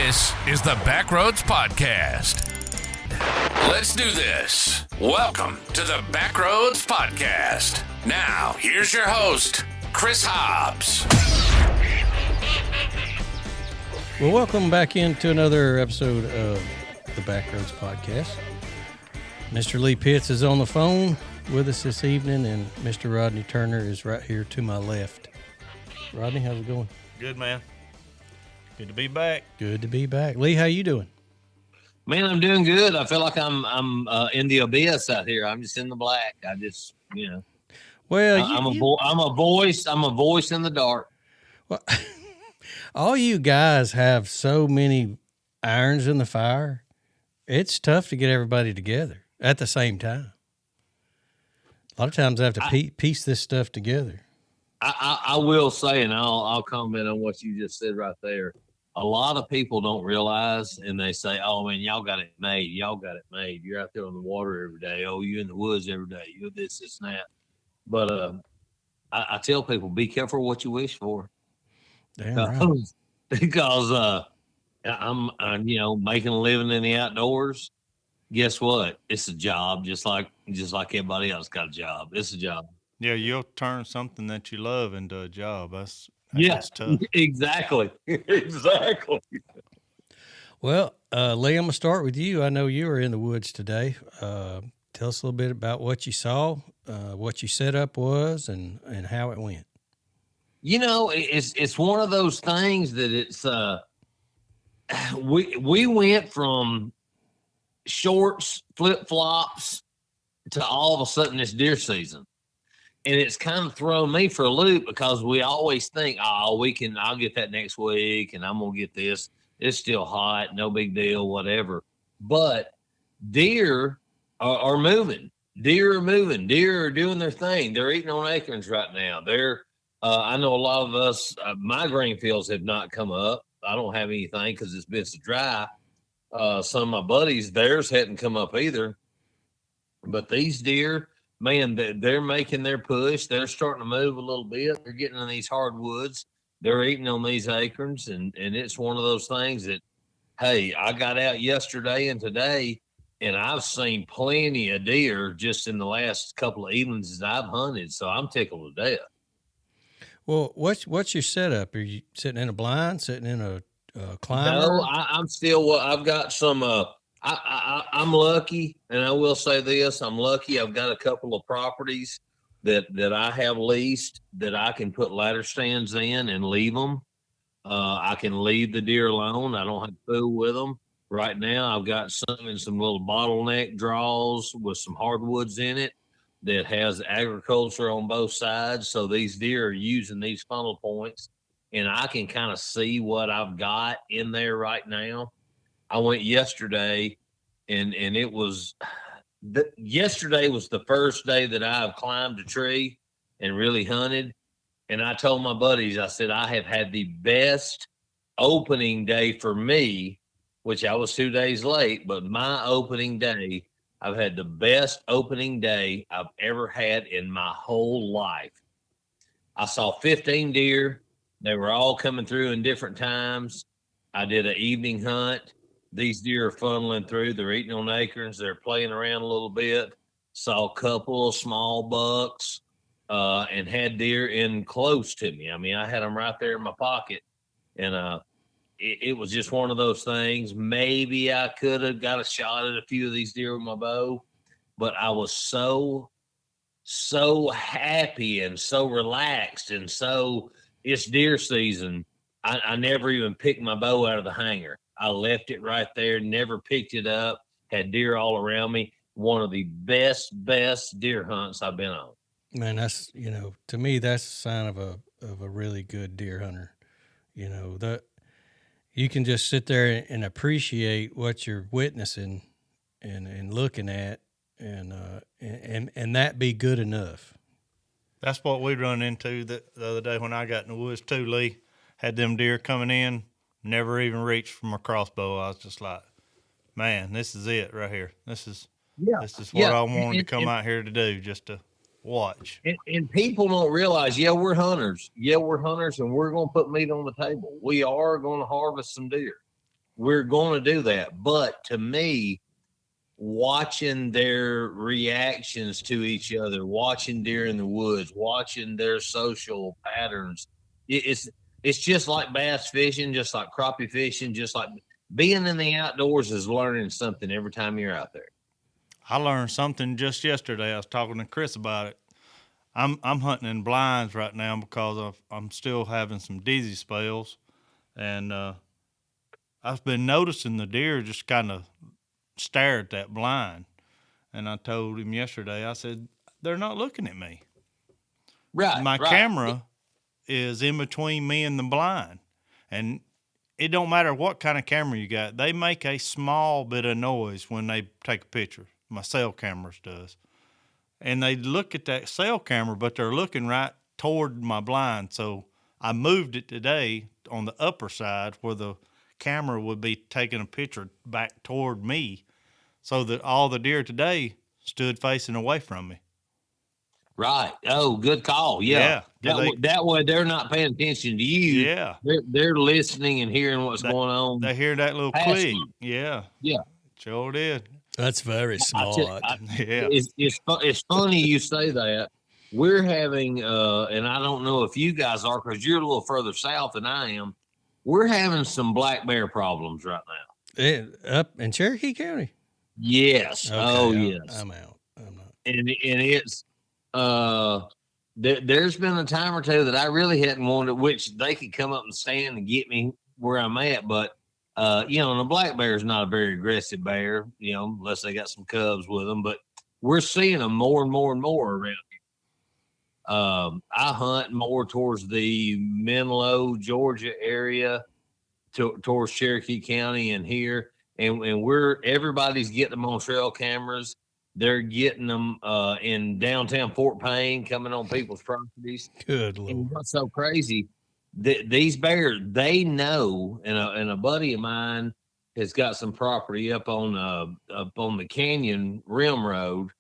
This is the Backroads Podcast. Let's do this. Welcome to the Backroads Podcast. Now, here's your host, Chris Hobbs. Well, welcome back into another episode of the Backroads Podcast. Mr. Lee Pitts is on the phone with us this evening, and Mr. Rodney Turner is right here to my left. Rodney, how's it going? Good, man. Good to be back. Good to be back. Lee, how you doing? Man, I'm doing good. I feel like I'm in the abyss out here. I'm just in the black. I just, Well, I'm a voice. I'm a voice in the dark. Well, all you guys have so many irons in the fire. It's tough to get everybody together at the same time. A lot of times I have to piece this stuff together. I will say, and I'll comment on what you just said right there. A lot of people don't realize, and they say, "Oh man, y'all got it made. Y'all got it made. You're out there on the water every day. Oh, you're in the woods every day. You're this, and that." But I tell people, be careful what you wish for. Damn right. Because I'm making a living in the outdoors. Guess what? It's a job, just like everybody else got a job. It's a job. Yeah, you'll turn something that you love into a job. That's tough. Exactly. Exactly. Well, Lee, I'm going to start with you. I know you were in the woods today. Tell us a little bit about what you saw, what your setup was, and how it went. It's one of those things that it's we went from shorts, flip-flops to all of a sudden it's deer season. And it's kind of thrown me for a loop because we always think, I'll get that next week and I'm going to get this. It's still hot, no big deal, whatever. But deer are moving. Deer are moving. Deer are doing their thing. They're eating on acorns right now. I know a lot of us, my grain fields have not come up. I don't have anything because it's been so dry. Some of my buddies, theirs hadn't come up either. But these deer, man, they're making their push. They're starting to move a little bit. They're getting in these hardwoods. They're eating on these acorns, and it's one of those things that, hey, I got out yesterday and today, and I've seen plenty of deer just in the last couple of evenings that I've hunted, so I'm tickled to death. Well, what's your setup? Are you sitting in a blind, sitting in a climber? No, I'm still. I've got some. I'm lucky, and I will say this: I'm lucky. I've got a couple of properties that I have leased that I can put ladder stands in and leave them. I can leave the deer alone. I don't have to fool with them. Right now, I've got some in some little bottleneck draws with some hardwoods in it that has agriculture on both sides. So these deer are using these funnel points, and I can kind of see what I've got in there right now. I went yesterday, and it was yesterday was the first day that I've climbed a tree and really hunted. And I told my buddies, I said, I have had the best opening day for me, which I was 2 days late, but my opening day, I've had the best opening day I've ever had in my whole life. I saw 15 deer. They were all coming through in different times. I did an evening hunt. These deer are funneling through. They're eating on acorns. They're playing around a little bit. Saw a couple of small bucks and had deer in close to me. I mean, I had them right there in my pocket. And it was just one of those things. Maybe I could have got a shot at a few of these deer with my bow. But I was so happy and so relaxed and so it's deer season. I never even picked my bow out of the hanger. I left it right there, never picked it up, had deer all around me. One of the best deer hunts I've been on. Man, that's, to me, that's a sign of a really good deer hunter. That you can just sit there and appreciate what you're witnessing and looking at and that be good enough. That's what we run into the other day when I got in the woods too, Lee. Had them deer coming in, never even reached for my crossbow. I was just like, man, this is it right here. This is what I wanted to come out here to do, just to watch. And people don't realize, we're hunters. Yeah, we're hunters, and we're going to put meat on the table. We are going to harvest some deer. we're going to do that. But to me, watching their reactions to each other, watching deer in the woods, watching their social patterns, it's just like bass fishing, just like crappie fishing, just like being in the outdoors is learning something every time you're out there. I learned something just yesterday. I was talking to Chris about it. I'm hunting in blinds right now because I'm still having some dizzy spells, and I've been noticing the deer just kind of stare at that blind. And I told him yesterday, I said, they're not looking at me. Right. My right. camera is in between me and the blind. And it don't matter what kind of camera you got. They make a small bit of noise when they take a picture. My cell cameras does. And they look at that cell camera, but they're looking right toward my blind. So I moved it today on the upper side where the camera would be taking a picture back toward me, so that all the deer today stood facing away from me. Right. Oh, good call. Yeah. That way they're not paying attention to you. Yeah. They're listening and hearing what's going on. They hear that little click. Yeah. Yeah. Sure did. That's very smart. Yeah. It's funny you say that. We're having, and I don't know if you guys are, because you're a little further south than I am. We're having some black bear problems right now. Up in Cherokee County? Yes. Okay, yes. I'm out. I'm not. And it's there's been a time or two that I really hadn't wanted, which they could come up and stand and get me where I'm at, but and a black bear is not a very aggressive bear, unless they got some cubs with them. But we're seeing them more and more and more around here. I hunt more towards the Menlo, Georgia area, towards Cherokee County and here, and everybody's getting them on trail cameras. They're getting them in downtown Fort Payne, coming on people's properties. Good Lord. And what's so crazy? These bears, they know, and a buddy of mine has got some property up on the Canyon Rim Road.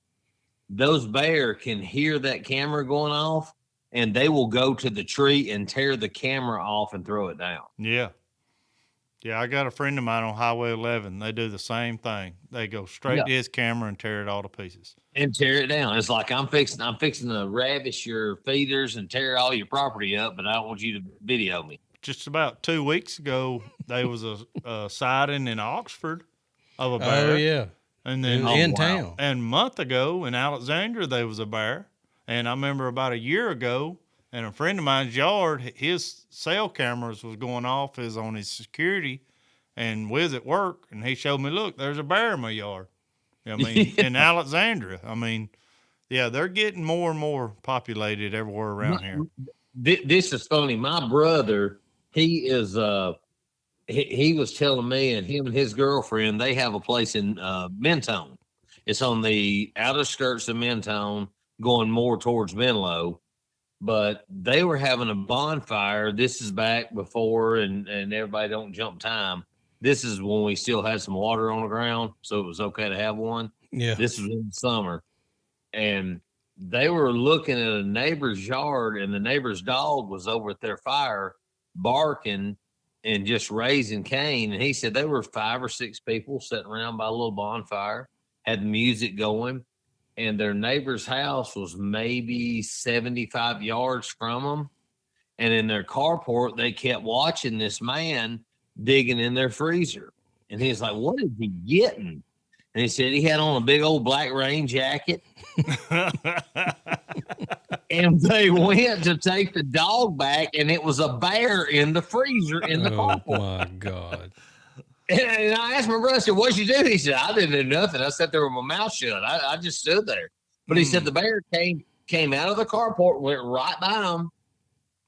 Those bear can hear that camera going off, and they will go to the tree and tear the camera off and throw it down. Yeah. Yeah, I got a friend of mine on Highway 11. They do the same thing. They go straight to his camera and tear it all to pieces. And tear it down. It's like I'm fixing to ravish your feeders and tear all your property up, but I don't want you to video me. Just about 2 weeks ago, there was a sighting in Oxford of a bear. Oh, yeah. And then in town. And a month ago in Alexandria, there was a bear. And I remember about a year ago, in a friend of mine's yard, his cell cameras was going off on his security, and we was at work, and he showed me, look, there's a bear in my yard. In Alexandria. They're getting more and more populated everywhere around here. This is funny. My brother, he is he was telling me, and him and his girlfriend, they have a place in Mentone. It's on the outer skirts of Mentone, going more towards Menlo. But they were having a bonfire. This is back before, and everybody don't jump time. This is when we still had some water on the ground, so it was okay to have one. Yeah. This was in the summer. And they were looking at a neighbor's yard, and the neighbor's dog was over at their fire barking and just raising Cain. And he said there were 5 or 6 people sitting around by a little bonfire, had music going, and their neighbor's house was maybe 75 yards from them. And in their carport, they kept watching this man digging in their freezer. And he's like, what is he getting? And he said he had on a big old black rain jacket. And they went to take the dog back, and it was a bear in the freezer in the carport. Oh, my God. And I asked my brother, I said, what'd you do? He said, I didn't do nothing. I sat there with my mouth shut. I just stood there. But he said the bear came out of the carport, went right by him,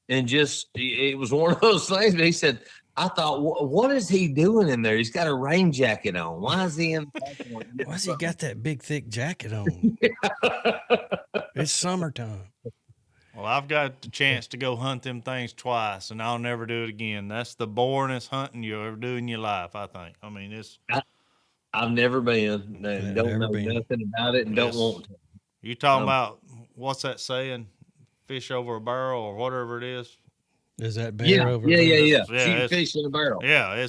and it was one of those things. But he said, I thought, what is he doing in there? He's got a rain jacket on. Why is he in? Why's he got that big, thick jacket on? It's summertime. Well, I've got the chance to go hunt them things twice, and I'll never do it again. That's the boringest hunting you'll ever do in your life, I think. I've never been. Don't know nothing about it and don't want to. You talking about, what's that saying? Fish over a barrel or whatever it is? Is that bear over? Yeah. Shooting fish in a barrel. Yeah,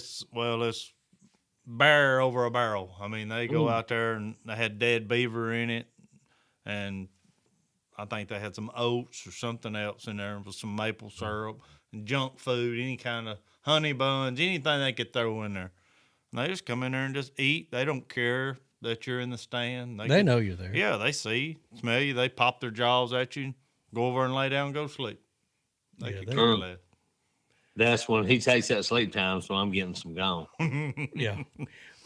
bear over a barrel. I mean, they go out there and they had dead beaver in it, and I think they had some oats or something else in there with some maple syrup and junk food, any kind of honey buns, anything they could throw in there. And they just come in there and just eat. They don't care that you're in the stand. They know you're there. Yeah, they see, smell you. They pop their jaws at you, go over and lay down and go to sleep. They could care less. That's when he takes that sleep time, so I'm getting some gone. Yeah.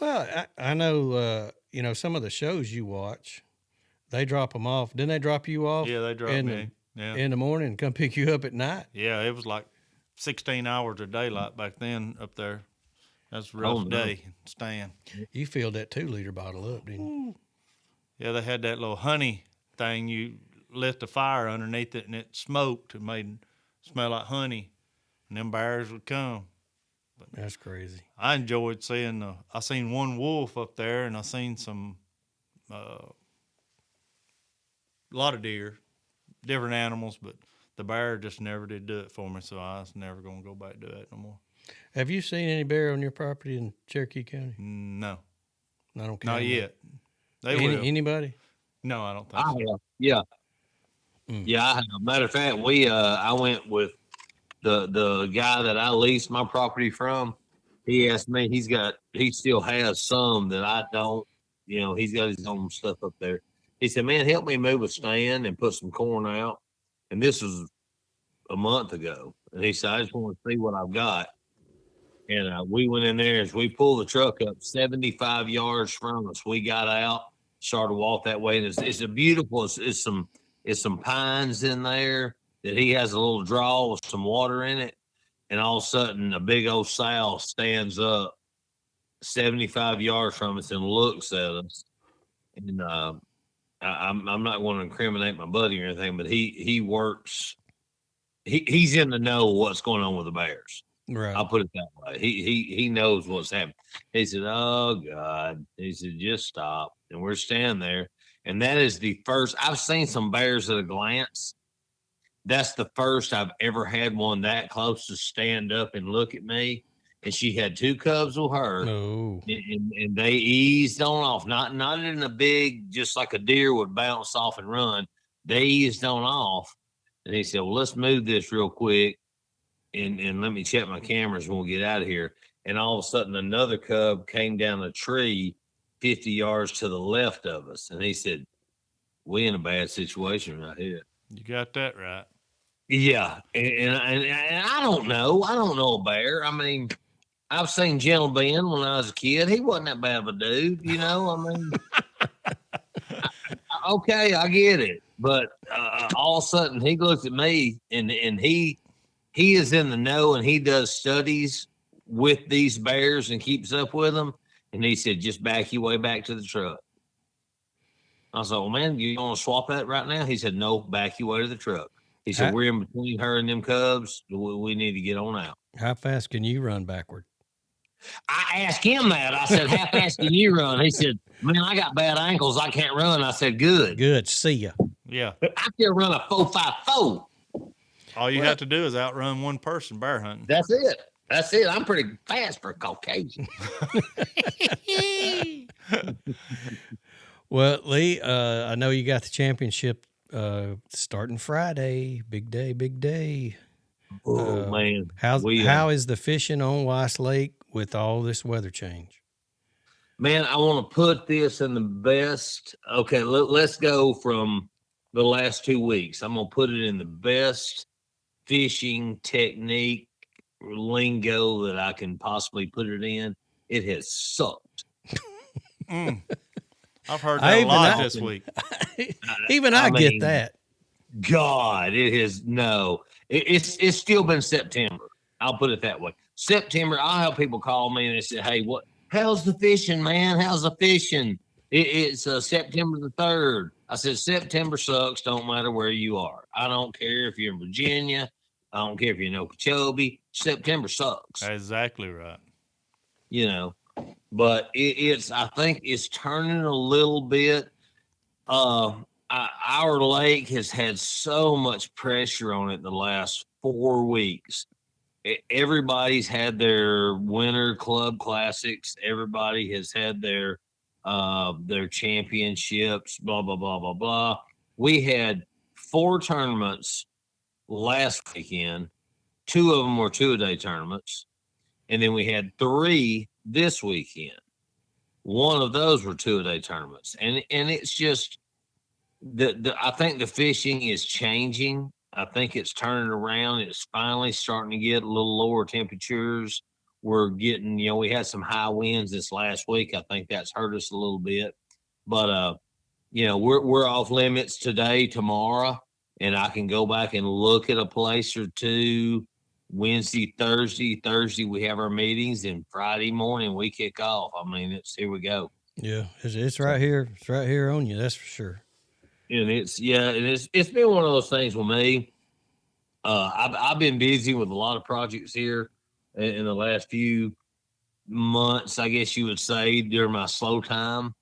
Well, I know, some of the shows you watch, they drop them off. Didn't they drop you off? Yeah, they drop me. Yeah. In the morning and come pick you up at night? Yeah, it was like 16 hours of daylight back then up there. That's a rough day, stand. You filled that 2-liter bottle up, didn't you? Yeah, they had that little honey thing. You lit the fire underneath it, and it smoked. It made it smell like honey, and them bears would come. But that's crazy. I enjoyed seeing I seen one wolf up there, and I seen some a lot of deer, different animals, but the bear just never did do it for me, so I was never going to go back to do that no more. Have you seen any bear on your property in Cherokee County? No. I don't Not yet. They will. Anybody? No, I don't think so. Yeah. Yeah, I have. Matter of fact, I went with the guy that I leased my property from. He asked me, he still has some that I don't, he's got his own stuff up there. He said, man, help me move a stand and put some corn out. And this was a month ago. And he said, I just want to see what I've got. And we went in there as we pulled the truck up 75 yards from us. We got out, started to walk that way. And it's a beautiful, it's some pines in there that he has a little draw with some water in it. And all of a sudden, a big old sow stands up 75 yards from us and looks at us. And I'm not going to incriminate my buddy or anything, but he works. He's in the know what's going on with the bears. Right. I'll put it that way. He knows what's happening. He said, "Oh God," he said, "just stop." And we're standing there, and that is the first. I've seen some bears at a glance. That's the first I've ever had one that close to stand up and look at me. And she had 2 cubs with her, and they eased on off. Not in a big, just like a deer would bounce off and run. They eased on off, and he said, "Well, let's move this real quick, and let me check my cameras when we get out of here." And all of a sudden, another cub came down a tree 50 yards to the left of us, and he said, "We in a bad situation right here." You got that right. Yeah, and I don't know. I don't know a bear. I mean, I've seen Gentle Ben when I was a kid. He wasn't that bad of a dude, I mean, okay, I get it. But all of a sudden, he looks at me, and he is in the know, and he does studies with these bears and keeps up with them. And he said, "Just back your way back to the truck." I was like, "Well, man, you want to swap that right now?" He said, "No, back your way to the truck." He said, "We're in between her and them cubs. We need to get on out." How fast can you run backward? I asked him that. I said, "How fast can you run?" He said, "Man, I got bad ankles. I can't run." I said, "Good. Good. See ya." Yeah. I can run a 4.54. All you have to do is outrun one person bear hunting. That's it. I'm pretty fast for a Caucasian. Well, Lee, I know you got the championship starting Friday. Big day. Oh, man. How is the fishing on Weiss Lake with all this weather change? Man, I want to put this in the best. Okay, let's go from the last 2 weeks. I'm going to put it in the best fishing technique lingo that I can possibly put it in. It has sucked. I've heard that a lot this week. I get that. God, it has it's still been September. I'll put it that way. September, I'll have people call me and they say, "Hey, how's the fishing, man? How's the fishing?" It's September the 3rd. I said, September sucks. Don't matter where you are. I don't care if you're in Virginia. I don't care if you're in Okeechobee. September sucks. Exactly right. But I think it's turning a little bit. Our lake has had so much pressure on it the last 4 weeks everybody's had their winter club classics. Everybody has had their championships, blah, blah, blah, blah, blah. We had 4 tournaments last weekend. 2 of them were 2-a-day tournaments. And then we had 3 this weekend. One of those were 2-a-day tournaments. And it's just I think the fishing is changing. I think it's turning around. It's finally starting to get a little lower temperatures. We're getting, we had some high winds this last week. I think that's hurt us a little bit. But we're off limits today, tomorrow, and I can go back and look at a place or two. Wednesday, Thursday. Thursday we have our meetings, and Friday morning we kick off. I mean, here we go. Yeah, it's right here. It's right here on you. That's for sure. And it's been one of those things with me. I've been busy with a lot of projects here in the last few months, I guess you would say, during my slow time.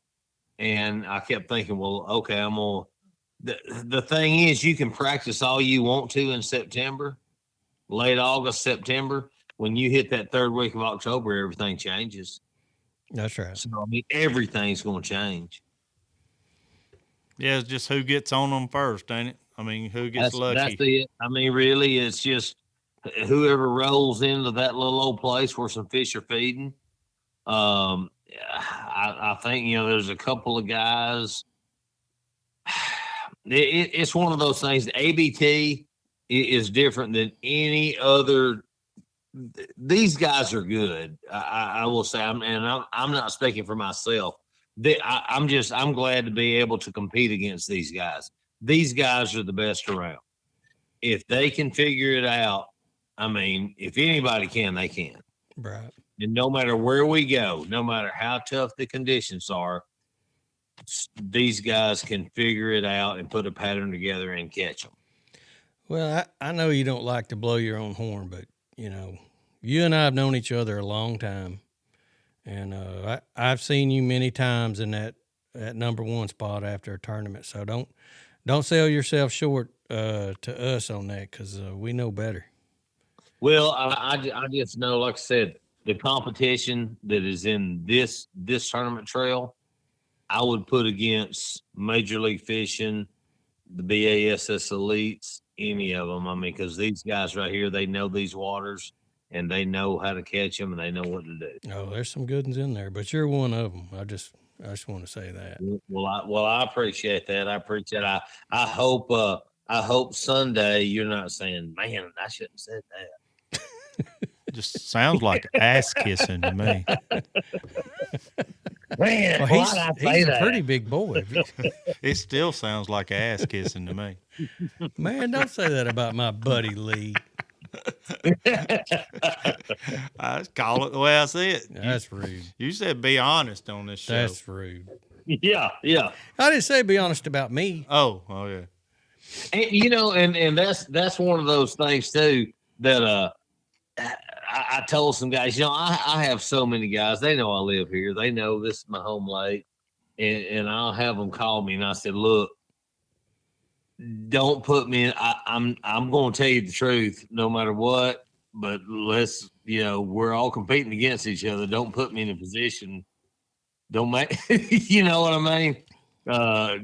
And I kept thinking, well, okay, I'm gonna. The thing is, you can practice all you want to in September, late August, September. When you hit that 3rd week of October, everything changes. That's right. So I mean, everything's going to change. Yeah, it's just who gets on them first, ain't it? I mean, who gets lucky? That's it. I mean, really, it's just whoever rolls into that little old place where some fish are feeding. I think, there's a couple of guys. It's one of those things. The ABT is different than any other. These guys are good. I will say, I'm not speaking for myself. I'm glad to be able to compete against these guys. These guys are the best around. If they can figure it out, I mean, if anybody can, they can. Right. And no matter where we go, no matter how tough the conditions are, these guys can figure it out and put a pattern together and catch them. Well, I know you don't like to blow your own horn, but, you and I have known each other a long time. And I've seen you many times in that number 1 spot after a tournament. So don't sell yourself short to us on that, because we know better. Well, I just know, like I said, the competition that is in this tournament trail, I would put against Major League Fishing, the BASS Elites, any of them. I mean, because these guys right here, they know these waters, and they know how to catch them, and they know what to do. Oh, there's some good ones in there, but you're one of them. I just want to say that. Well, I appreciate that. I appreciate it. I hope Sunday you're not saying, man, I shouldn't have said that. Just sounds like ass kissing to me. Man, Well, he's a pretty big boy. It still sounds like ass kissing to me. Man, don't say that about my buddy Lee. I just call it the way I see it. That's rude. You said be honest on this show. That's rude. Yeah. I didn't say be honest about me. Oh yeah. And and that's one of those things too that I told some guys, I have so many guys. They know I live here. They know this is my home lake, and I'll have them call me, and I said, look, don't put me in. I'm going to tell you the truth no matter what, but let's, we're all competing against each other. Don't put me in a position. Don't make, you know what I mean? I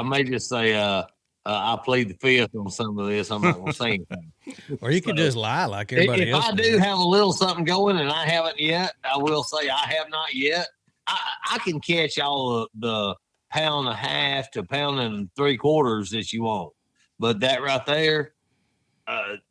may just say, I plead the fifth on some of this. I'm not going to say anything. Or you could just lie like everybody else. If I do have a little something going and I haven't yet, I will say I have not yet. I can catch all the 1.5 to 1.75 pounds that you want. But that right there,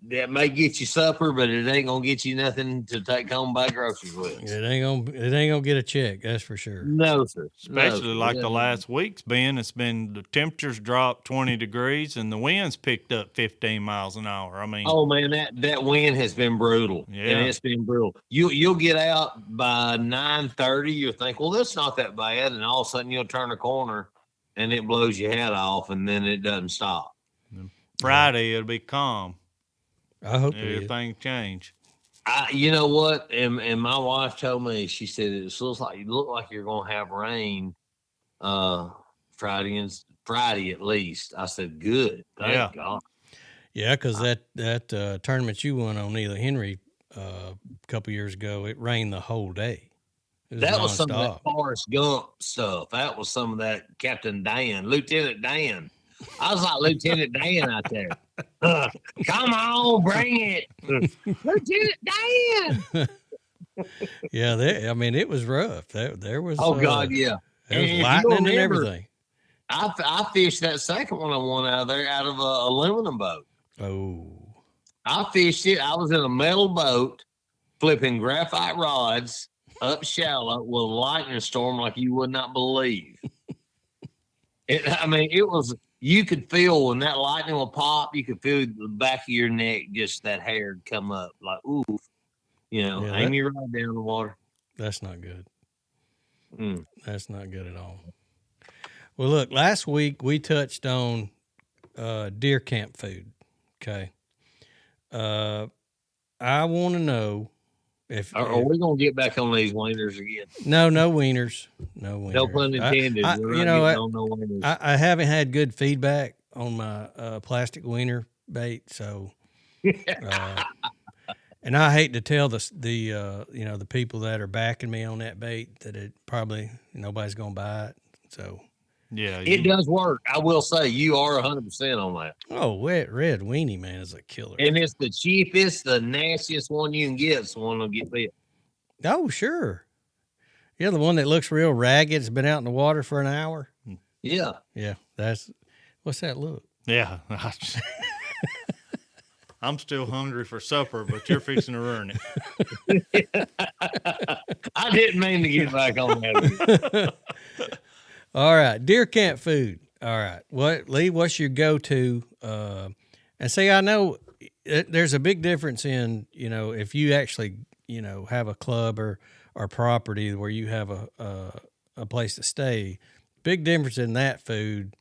that may get you supper, but it ain't gonna get you nothing to take home buy groceries with. It ain't gonna get a check, that's for sure. No, sir. Especially the last week's been. It's been the temperatures dropped 20 degrees and the winds picked up 15 miles an hour. I mean, oh man, that wind has been brutal. Yeah, and it's been brutal. You'll get out by 9:30. You'll think, well, that's not that bad, and all of a sudden you'll turn a corner and it blows your head off, and then it doesn't stop. Friday it'll be calm. I hope everything change. You know what? And my wife told me, she said it looks like you're gonna have rain Friday at least. I said, good. Thank God. Yeah, because that tournament you won on Neely Henry, a couple years ago. It rained the whole day. It That was some of nonstop. that Forrest Gump stuff. That was some of that Captain Dan, Lieutenant Dan. I was like Lieutenant Dan out there. Come on, bring it, Lieutenant Dan. Yeah, I mean, it was rough. There was. Oh God, yeah. There was And if you lightning and remember, everything. I fished that second one I won out of there out of a aluminum boat. Oh, I fished it. I was in a metal boat flipping graphite rods up shallow with a lightning storm like you would not believe. It was, you could feel when that lightning would pop, you could feel the back of your neck, just that hair would come up like, ooh, aim you right down the water. that's not good. Mm. That's not good at all. Well, look, last week we touched on deer camp food. Okay. I want to know if Are we going to get back on these wieners again? no wieners, no wieners. No pun intended. We're not getting on no wieners. I haven't had good feedback on my plastic wiener bait, so and I hate to tell the people that are backing me on that bait that it probably nobody's gonna buy it. So Yeah, it does work. I will say you are 100% on that. oh, wet red weenie man is a killer. And it's the cheapest, the nastiest one you can get. It's the one that'll get bit. Oh, sure. Yeah, the one that looks real ragged. It's been out in the water for an hour. Yeah. Yeah, what's that look? Yeah. I'm still hungry for supper, but you're fixing to ruin it. I didn't mean to get back on that. All right, deer camp food. All right, Lee? What's your go-to? And see, I know there's a big difference in if you actually have a club or property where you have a place to stay. Big difference in that food,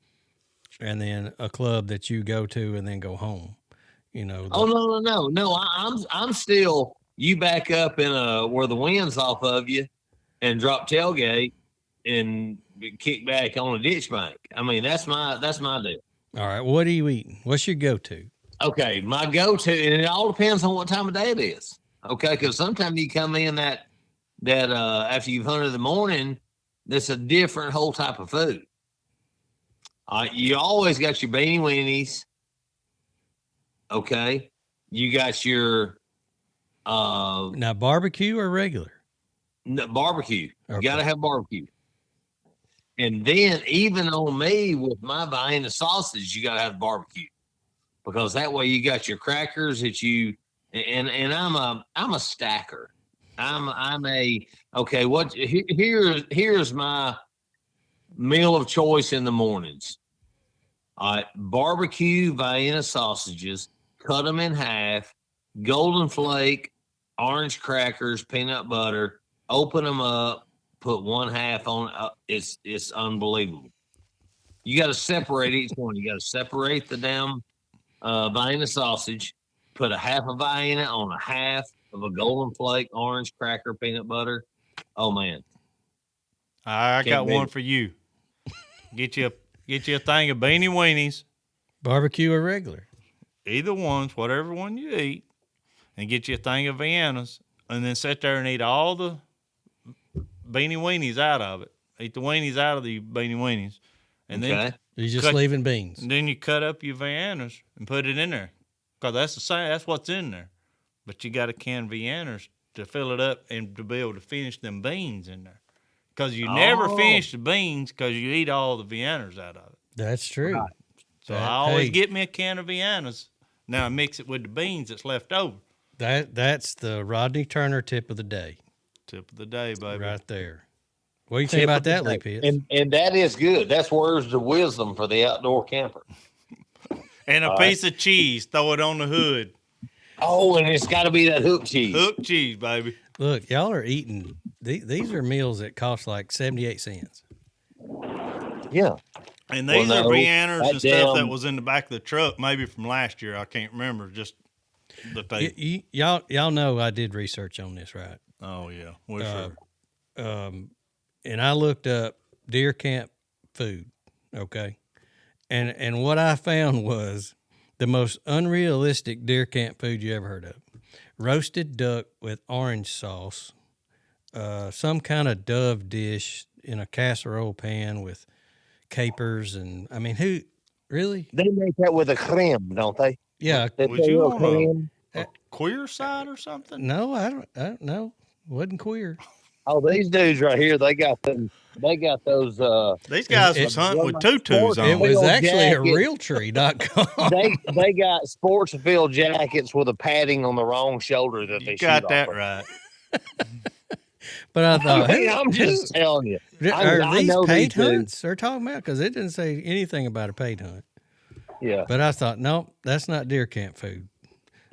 and then a club that you go to and then go home. No. I'm still. You back up in where the wind's off of you, and drop tailgate and kick back on a ditch bank. I mean, that's my deal. All right, what are you eating? What's your go-to? Okay, my go-to, and it all depends on what time of day it is. Okay, because sometimes you come in that after you've hunted in the morning, that's a different whole type of food. You always got your beanie weenies. Okay, you got your now barbecue or regular? Barbecue. Okay. You got to have barbecue. And then even on me with my Vienna sausage, you got to have barbecue, because that way you got your crackers that you and I'm a stacker. Here's my meal of choice in the mornings. All right, barbecue Vienna sausages, cut them in half, golden flake, orange crackers, peanut butter, open them up, put one half on. It's unbelievable. You got to separate each one. You got to separate the damn Vienna sausage, put a half of Vienna on a half of a golden flake, orange cracker, peanut butter. Oh man. I got one for you. Get you a thing of beanie weenies. Barbecue or regular? Either one's, whatever one you eat. And get you a thing of Viennas. And then sit there and eat all the beanie weenies out of it. Eat the weenies out of the beanie weenies. And then you're just leaving beans. And then you cut up your Viennas and put it in there. Because that's the same, that's what's in there. But you got to can Viennas to fill it up and to be able to finish them beans in there. Because you never finish the beans because you eat all the Viennas out of it. That's true. Right. So I always get me a can of Viennas. Now I mix it with the beans that's left over. That's the Rodney Turner tip of the day. Tip of the day, baby. Right there. What do you think about that, Lee Pitts? And that is good. That's words of wisdom for the outdoor camper. And a piece of cheese. Throw it on the hood. Oh, and it's got to be that hook cheese. Hook cheese, baby. Look, y'all are eating. These are meals that cost like 78 cents. Yeah. And these are Viennas and stuff that was in the back of the truck, maybe from last year. I can't remember. Just the thing. Y'all know I did research on this, right? Oh yeah, sure. And I looked up deer camp food. Okay, and what I found was the most unrealistic deer camp food you ever heard of. roasted duck with orange sauce, some kind of dove dish in a casserole pan with capers, and I mean, who really? They make that with a cream, don't they? Yeah, They Was put a you little on cream. a queer side or something? no, I don't know. Wasn't queer. Oh, these dudes right here, they got them. They got those. These guys it- was hunting with Sports- tutus It on. was Bill actually a jacket. realtree.com. They got Sportsville jackets with a padding on the wrong shoulder that they You shoot got off that of. right. But I thought, I mean, who- I'm just telling you. are I these know paint these dudes. hunts they're talking about? Because it didn't say anything about a paint hunt. Yeah. But I thought, no, that's not deer camp food.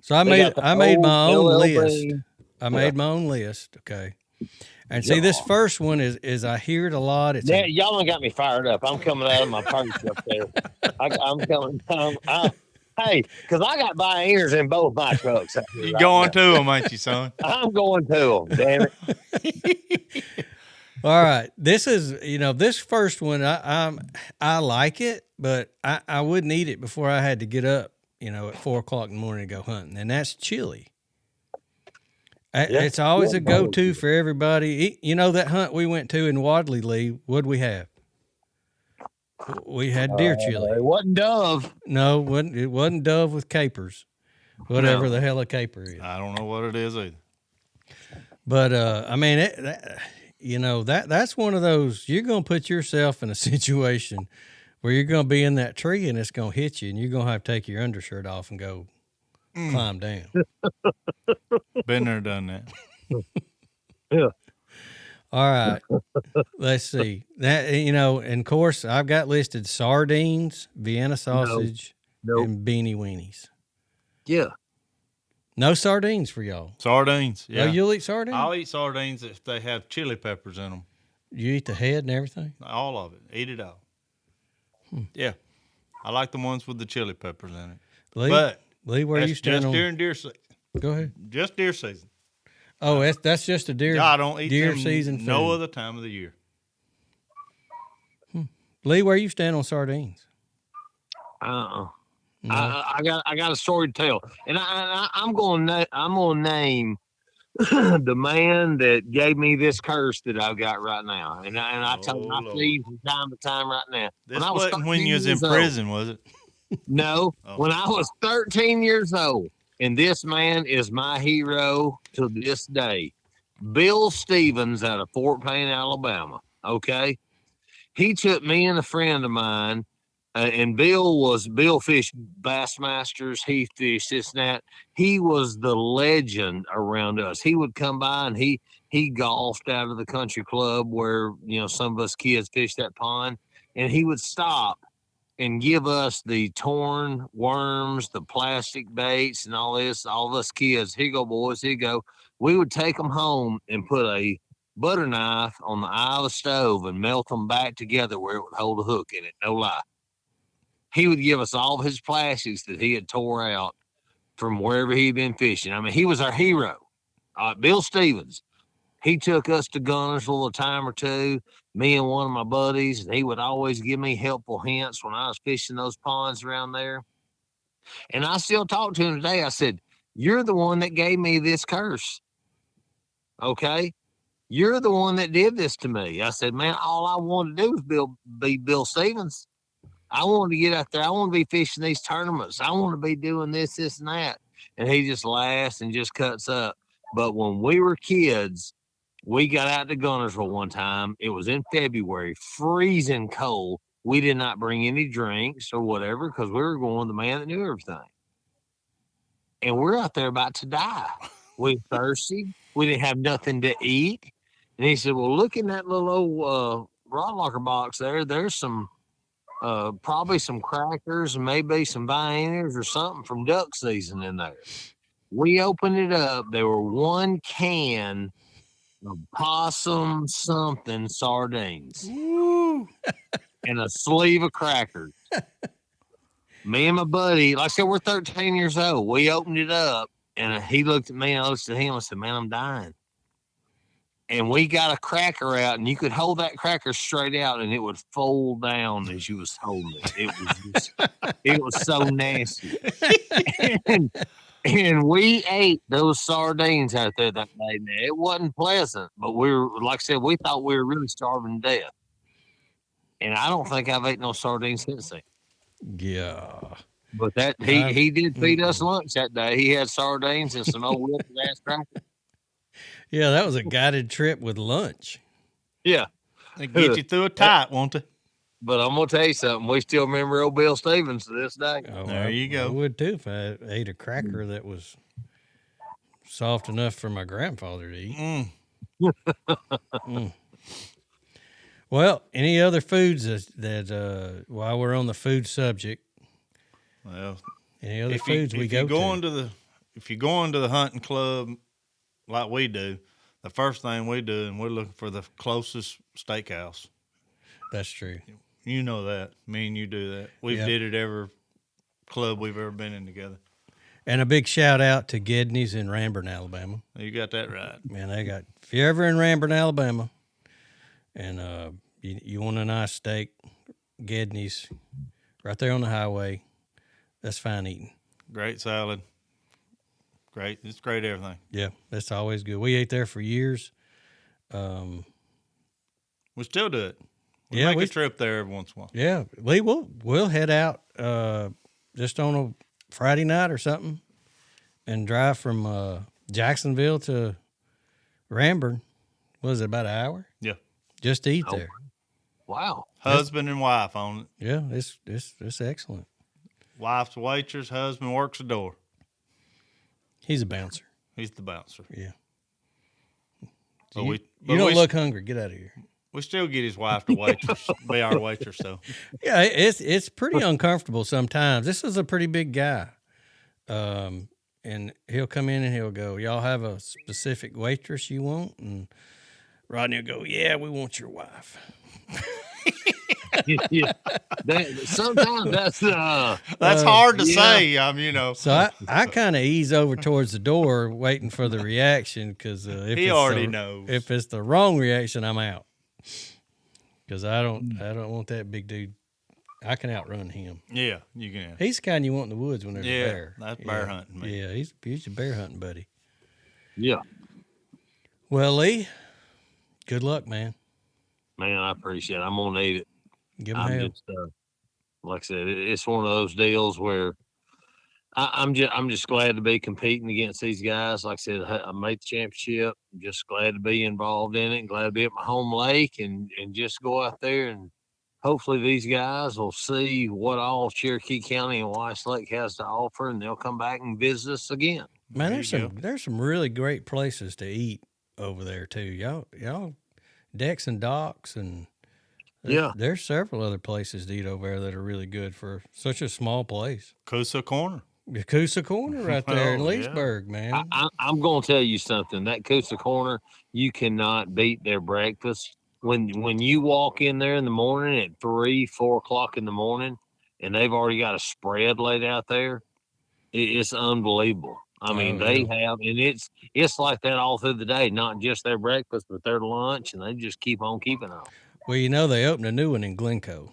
So I They made got the I made my old own LL list. Bean. I made my own list. Okay. And see, this first one is I hear it a lot. It's Yeah, y'all done got me fired up. I'm coming out of my perch up there. I'm coming. Hey, because I got buyers in both my trucks. up here You right going now. to them, ain't you, son? I'm going to them. Damn it. all right. This is this first one. I like it, but I wouldn't eat it before I had to get up. At 4:00 in the morning to go hunting, and that's chili. It's always a go-to for everybody. That hunt we went to in Wadley, Lee, what'd we have? We had deer chili. It wasn't Dove. No, it wasn't dove with capers, whatever the hell a caper is. I don't know what it is either. But I mean, that's one of those. You're gonna put yourself in a situation where you're gonna be in that tree and it's gonna hit you, and you're gonna have to take your undershirt off and go climb down. Been there, done that. Yeah. All right, let's see that. And of course, I've got listed sardines, Vienna sausage, Nope. and beanie weenies. Yeah. No sardines for y'all. Sardines. Oh, Yeah. you'll eat sardines? I'll eat sardines if they have chili peppers in them. You eat the head and everything? All of it. Eat it all. Yeah. I like the ones with the chili peppers in it. Lee, But Lee, where you that's stand just on? during deer season. Go ahead. Just deer season. Oh, that's just a deer. I don't eat deer them season food. no other time of the year. Lee, where you stand on sardines? No. No. I got a story to tell, and I'm going to name the man that gave me this curse that I've got right now, and I tell him I Lord. see from time to time right now. This I was wasn't when 13 you was in years old. prison, was it? No, Oh. when I was 13 years old, and this man is my hero to this day. Bill Stevens out of Fort Payne, Alabama. Okay, he took me and a friend of mine, and Bill fished Bassmasters. He fished this and that. He was the legend around us. He would come by and he golfed out of the country club where some of us kids fished that pond, and he would stop and give us the torn worms, the plastic baits, and all this. All of us kids, here you go, boys, here you go. We would take them home and put a butter knife on the eye of the stove and melt them back together where it would hold a hook in it. No lie. He would give us all of his plastics that he had tore out from wherever he'd been fishing. I mean, he was our hero. Bill Stevens. He took us to Gunnersville a time or two, me and one of my buddies, and he would always give me helpful hints when I was fishing those ponds around there. And I still talk to him today. I said, "You're the one that gave me this curse. Okay? You're the one that did this to me." I said, "Man, all I wanted to do was be Bill Stevens. I wanted to get out there. I want to be fishing these tournaments. I want to be doing this, and that." And he just laughs and just cuts up. But when we were kids, we got out to Gunnersville one time. It was in February, freezing cold. We did not bring any drinks or whatever because we were going with the man that knew everything. And we're out there about to die. We were thirsty. We didn't have nothing to eat. And he said, "Well, look in that little old rod locker box there. There's some probably some crackers and maybe some Viennas or something from duck season in there." We opened it up. There were one can of possum something sardines and a sleeve of crackers. Me and my buddy, like I said, we're 13 years old. We opened it up and he looked at me and I looked at him and said, "Man, I'm dying." And we got a cracker out, and you could hold that cracker straight out, and it would fold down as you was holding it. It was so nasty. And And we ate those sardines out there that day. Now, it wasn't pleasant, but we were, like I said, we thought we were really starving to death. And I don't think I've ate no sardines since then. Yeah. But that he did feed us lunch that day. He had sardines and some old wilted ass crackers. Yeah, that was a guided trip with lunch. Yeah. They get you through a tight, won't they? But I'm gonna tell you something. We still remember old Bill Stevens to this day. Oh, There you go. I would too if I ate a cracker that was soft enough for my grandfather to eat. Well, any other foods that while we're on the food subject, Well, any other foods we go to? If you go into the hunting club like we do, the first thing we do, and we're looking for the closest steakhouse. That's true. You know that. Me and you do that. We've did it every club we've ever been in together. And a big shout out to Gedney's in Ranburne, Alabama. You got that right. Man, if you're ever in Ranburne, Alabama, and you want a nice steak, Gedney's, right there on the highway, that's fine eating. Great salad. Great. It's great everything. Yeah, that's always good. We ate there for years. We still do it. We Yeah, make a trip there every once in a while. Yeah, we'll head out just on a Friday night or something and drive from Jacksonville to Ranburne. What is it, about an hour? Yeah. Just to eat there. Wow. Husband and wife on it. Yeah, it's excellent. Wife's a waitress, husband works the door. He's a bouncer. He's the bouncer. Yeah. But You don't look hungry. Get out of here. We still get his wife to waitress, be our waitress, though. Yeah, it's pretty uncomfortable sometimes. This is a pretty big guy. And he'll come in and he'll go, "Y'all have a specific waitress you want?" And Rodney will go, "Yeah, we want your wife." Yeah. Sometimes that's hard to say. So I kind of ease over towards the door, waiting for the reaction, because he already knows. If it's the wrong reaction, I'm out. Because I don't want that big dude. I can outrun him. Yeah, you can. He's the kind you want in the woods when there's a bear. That's bear hunting, man. Yeah, he's a bear hunting buddy. Yeah. Well, Lee, good luck, man. Man, I appreciate it. I'm gonna eat it. Give him hell. Just, like I said, it's one of those deals where I'm just glad to be competing against these guys. Like I said, I made the championship. I'm just glad to be involved in it and glad to be at my home lake and just go out there and hopefully these guys will see what all Cherokee County and Weiss Lake has to offer, and they'll come back and visit us again. Man, there's some really great places to eat over there too. Y'all decks and docks, and there's several other places to eat over there that are really good for such a small place. Coosa Corner right there in Leesburg, man. I'm going to tell you something. That Coosa Corner, you cannot beat their breakfast. When you walk in there in the morning at 3-4 o'clock in the morning, and they've already got a spread laid out there, it's unbelievable. I mean, they have, and it's like that all through the day, not just their breakfast, but their lunch, and they just keep on keeping on. Well, they opened a new one in Glencoe,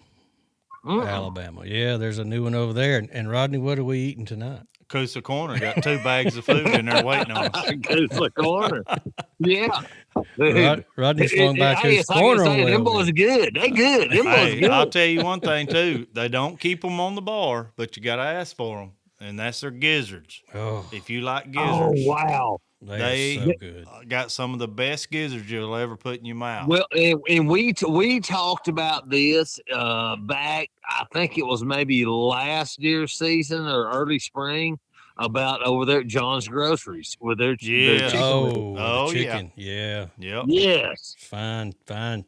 Alabama. Yeah, there's a new one over there. And Rodney, what are we eating tonight? Coosa Corner got 2 bags of food in there waiting on us. Coosa Corner. Yeah. Rodney swung by Coosa Corner. Them boys are good. They good. Them boys are good. I'll tell you one thing, too. They don't keep them on the bar, but you got to ask for them. And that's their gizzards. Oh. If you like Oh, gizzards. wow. They are so good. Got some of the best gizzards you'll ever put in your mouth. Well, and we talked about this back, I think it was maybe last deer season or early spring, about over there at John's Groceries with their chicken. Oh, chicken. Yeah. Yep. Yes. Fine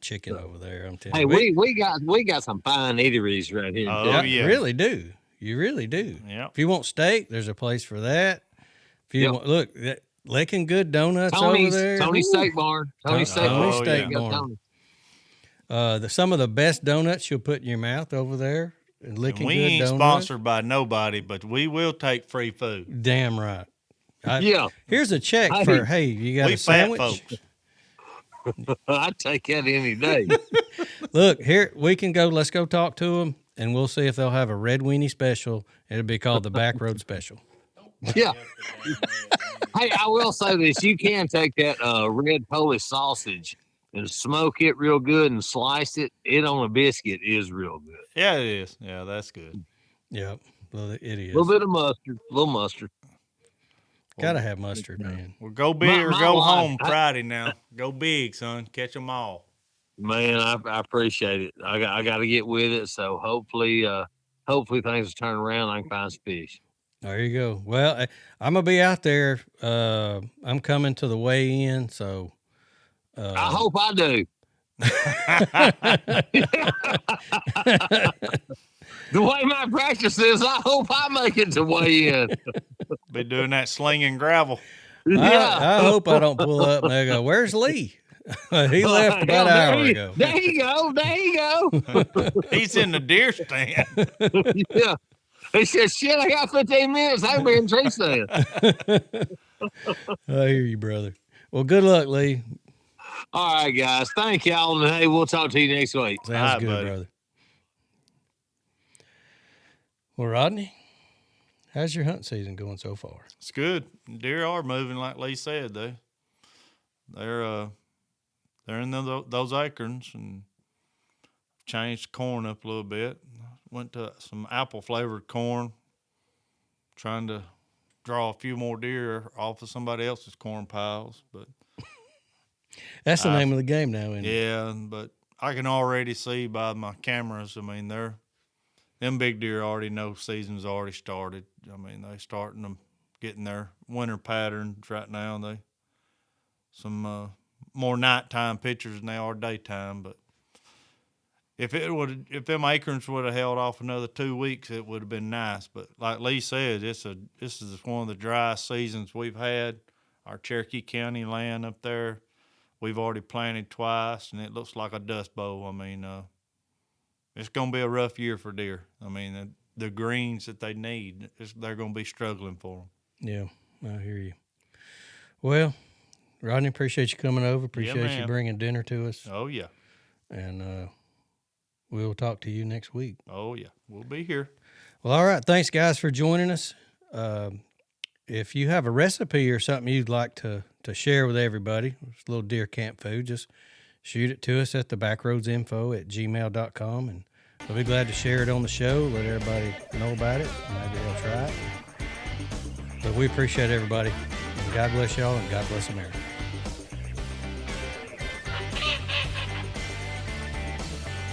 chicken over there. I'm telling Hey, you. we got some fine eateries right here. Oh, You really do. You really do. Yeah. If you want steak, there's a place for that. If you want, Licking Good Donuts over there. Tony's Steak Barn. Tony's Steak Barn. Some of the best donuts you'll put in your mouth over there. And Licking we Good ain't Donuts. Sponsored by nobody, but we will take free food. Damn right. Here's a check Hey, for, hey, you got We a sandwich? fat folks. I'd take that any day. Look, here, let's go talk to them, and we'll see if they'll have a red weenie special. It'll be called the Back Road Special. Yeah. Hey, I will say this: you can take that red Polish sausage and smoke it real good and slice it. It on a biscuit is real good. Yeah, it is. Yeah, that's good. Yep. Well, it A is. little bit of mustard, a little mustard. Gotta have mustard, man. Well, go big or my go wife- home Friday now. Go big, son. Catch them all. Man, I appreciate it. I got to get with it. So hopefully things will turn around. I can find some fish. There you go. Well, I'm gonna be out there. I'm coming to the weigh-in, so I hope I do. The way my practice is, I hope I make it to weigh in. Be doing that slinging gravel. I hope I don't pull up and they go, "Where's Lee?" He left about an hour ago. There you go. There you go. He's in the deer stand. Yeah. He said, "Shit, I got 15 minutes. I'll be in tree stand." I hear you, brother. Well, good luck, Lee. All right, guys. Thank y'all. And hey, we'll talk to you next week. Sounds All right, good, buddy. brother. Well, Rodney, how's your hunt season going so far? It's good. Deer are moving, like Lee said. They're in those acorns and changed the corn up a little bit. Went to some apple flavored corn, trying to draw a few more deer off of somebody else's corn piles. But That's the name of the game now, isn't it? yeah, but I can already see by my cameras. I mean, them big deer already know season's already started. I mean, they starting them getting their winter patterns right now. They some more nighttime pictures than they are daytime. But if them acorns would have held off another 2 weeks, it would have been nice. But like Lee said, this is one of the driest seasons we've had. Our Cherokee County land up there, we've already planted twice, and it looks like a dust bowl. I mean, it's going to be a rough year for deer. I mean, the greens that they need, they're going to be struggling for them. Yeah, I hear you. Well, Rodney, appreciate you coming over. Appreciate you man. bringing dinner to us. Oh, yeah. And we'll talk to you next week. Oh, yeah. We'll be here. Well, all right. Thanks, guys, for joining us. If you have a recipe or something you'd like to share with everybody, it's a little deer camp food, just shoot it to us at thebackroadsinfo@gmail.com, and we'll be glad to share it on the show, let everybody know about it. Maybe they'll try it. But we appreciate everybody. God bless y'all, and God bless America.